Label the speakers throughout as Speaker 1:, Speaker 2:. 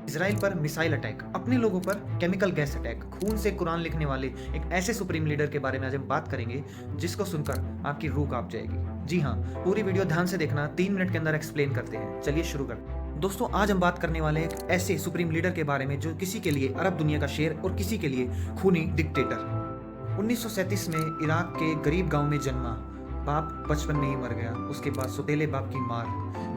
Speaker 1: Israel पर missile attack, अपने लोगों पर केमिकल गैस अटैक, खून से कुरान लिखने वाले एक ऐसे सुप्रीम लीडर के बारे में आज हम बात करेंगे जिसको सुनकर आपकी रूह कांप जाएगी। जी हाँ, पूरी वीडियो ध्यान से देखना, 3 मिनट के अंदर एक्सप्लेन करते हैं। चलिए शुरू करते हैं। दोस्तों, आज हम बात करने वाले हैं एक ऐसे सुप्रीम लीडर के बारे में जो किसी के लिए अरब दुनिया का शेर और किसी के लिए खूनी डिक्टेटर। 1937 में इराक के गरीब गांव में जन्मा, बाप बचपन में ही मर गया, उसके बाद सौतेले बाप की मार,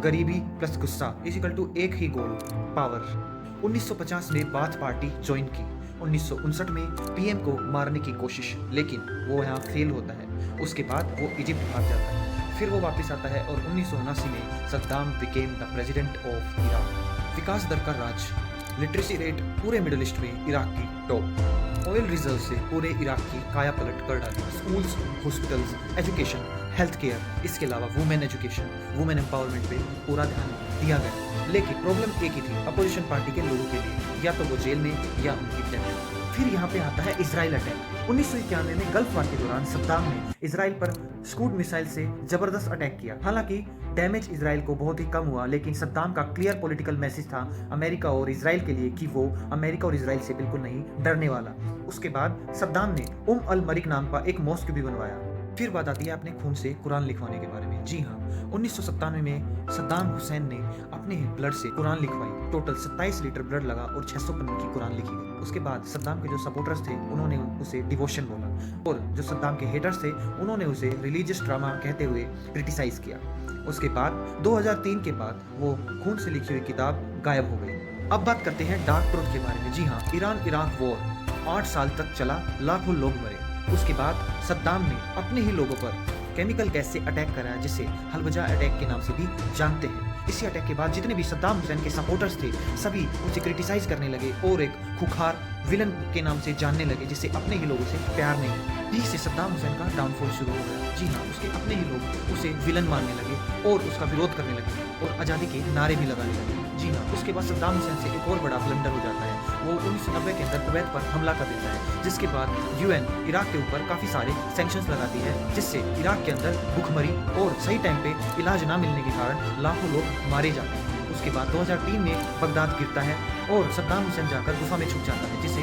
Speaker 1: गरीबी प्लस गुस्सा इक्वल टू एक ही गोल, पावर। 1950 में बाथ पार्टी ज्वाइन की, 1959 में पीएम को मारने की कोशिश, लेकिन वो यहाँ फेल होता है। उसके बाद वो इजिप्ट भाग जाता है, फिर वो वापस आता है और 1979 में Saddam became the president of Iraq. विकास दर का राज, लिटरेसी रेट पूरे मिडिल ईस्ट में इराक की टॉप, ऑयल रिजर्व से पूरे इराक की काया पलट कर डाली, schools, hospitals, education, health care, इसके अलावा वुमेन एजुकेशन, वुमेन एम्पावरमेंट पे पूरा ध्यान दिया गया। लेकिन प्रॉब्लम एक ही थी अपोजिशन पार्टी के लोगों के लिए, या तो वो जेल में या उनकी डेथ। फिर यहाँ पे आता है इसराइल अटैक। 1991 में गल्फ वार के दौरान सद्दाम ने इसराइल पर स्कूड मिसाइल से जबरदस्त अटैक किया। हालांकि डैमेज इसराइल को बहुत ही कम हुआ, लेकिन सद्दाम का क्लियर पॉलिटिकल मैसेज था अमेरिका और इसराइल के लिए कि वो अमेरिका और इसराइल से बिल्कुल नहीं डरने वाला। उसके बाद सद्दाम ने अल मरिक नाम का एक मॉस्क भी बनवाया। फिर बात आती है अपने खून से कुरान लिखवाने के बारे में। जी हाँ, 1997 में सद्दाम हुसैन ने अपने ही ब्लड से कुरान लिखवाई। टोटल 27 लीटर ब्लड लगा और 600 पन्ने की कुरान लिखी गई। उसके बाद सद्दाम के जो सपोर्टर्स थे उन्होंने उसे डिवोशन बोला, और जो सद्दाम के हेटर्स थे उन्होंने उसे रिलीजियस ड्रामा कहते हुए क्रिटिसाइज किया। उसके बाद 2003 के बाद वो खून से लिखी हुई किताब गायब हो गई। अब बात करते हैं डार्क ट्रूथ के बारे में। जी हाँ, ईरान इराक वॉर 8 साल तक चला, लाखों लोग मरे। उसके बाद सद्दाम ने अपने ही लोगों पर केमिकल गैस से अटैक कराया, जिसे हलवजा अटैक के नाम से भी जानते हैं। इसी अटैक के बाद जितने भी सद्दाम हुसैन के सपोर्टर्स थे सभी उसे क्रिटिसाइज करने लगे और एक खुखार विलन के नाम से जानने लगे, जिसे अपने ही लोगों से प्यार नहीं। यही से सद्दाम हुसैन का डाउनफॉल शुरू हो गया। जी हाँ, उसके अपने ही लोग उसे विलन मानने लगे और उसका विरोध करने लगे और आज़ादी के नारे भी लगाने लगे। जी हाँ, उसके बाद सद्दाम हुसैन से एक और बड़ा ब्लंडर हो जाता है। वो 1990 के अंदर कुवैत पर हमला कर देता है, जिसके बाद यूएन इराक के ऊपर काफ़ी सारे सैंक्शंस लगाती है, जिससे इराक के अंदर भूखमरी और सही टाइम पे इलाज ना मिलने के कारण लाखों लोग मारे जाते हैं। उसके बाद 2003 में बगदाद गिरता है और सद्दाम हुसैन जाकर गुफा में छुप जाता है, जिसे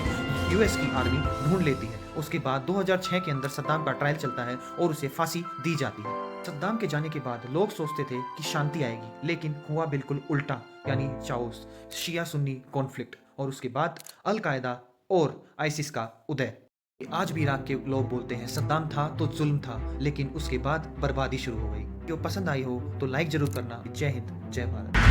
Speaker 1: यूएस की आर्मी ढूंढ लेती है। उसके बाद 2006 के अंदर सद्दाम का ट्रायल चलता है और उसे फांसी दी जाती है। सद्दाम के जाने के बाद लोग सोचते थे कि शांति आएगी, लेकिन हुआ बिल्कुल उल्टा, यानी चाओस, शिया सुन्नी कॉन्फ्लिक्ट, और उसके बाद अल कायदा और आईसिस का उदय। आज भी इराक के लोग बोलते हैं सद्दाम था तो जुल्म था, लेकिन उसके बाद बर्बादी शुरू हो गई। जो पसंद आई हो तो लाइक जरूर करना। जय हिंद, जय भारत।